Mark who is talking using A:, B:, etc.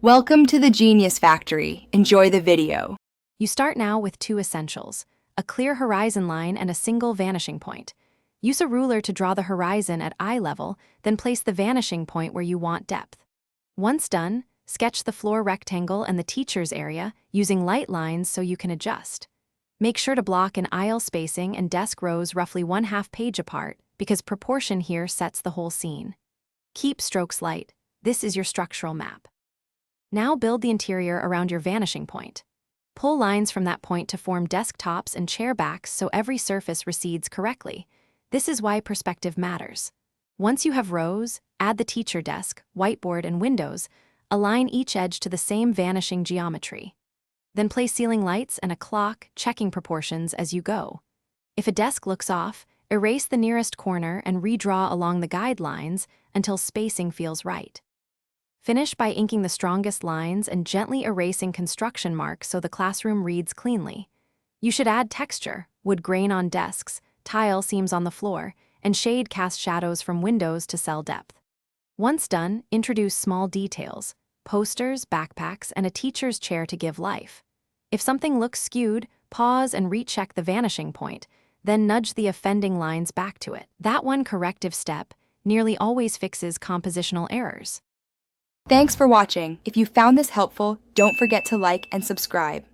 A: Welcome to the Genius Factory. Enjoy the video.
B: You start now with two essentials: a clear horizon line and a single vanishing point. Use a ruler to draw the horizon at eye level, then place the vanishing point where you want depth. Once done, sketch the floor rectangle and the teacher's area using light lines so you can adjust. Make sure to block an aisle spacing and desk rows roughly 1/2 page apart because proportion here sets the whole scene. Keep strokes light. This is your structural map. Now build the interior around your vanishing point. Pull lines from that point to form desktops and chair backs so every surface recedes correctly. This is why perspective matters. Once you have rows, add the teacher desk, whiteboard, and windows. Align each edge to the same vanishing geometry. Then place ceiling lights and a clock, checking proportions as you go. If a desk looks off, erase the nearest corner and redraw along the guidelines until spacing feels right. Finish by inking the strongest lines and gently erasing construction marks so the classroom reads cleanly. You should add texture: wood grain on desks, tile seams on the floor, and shade cast shadows from windows to sell depth. Once done, introduce small details: posters, backpacks, and a teacher's chair to give life. If something looks skewed, pause and recheck the vanishing point, then nudge the offending lines back to it. That one corrective step nearly always fixes compositional errors.
A: Thanks for watching. If you found this helpful, don't forget to like and subscribe.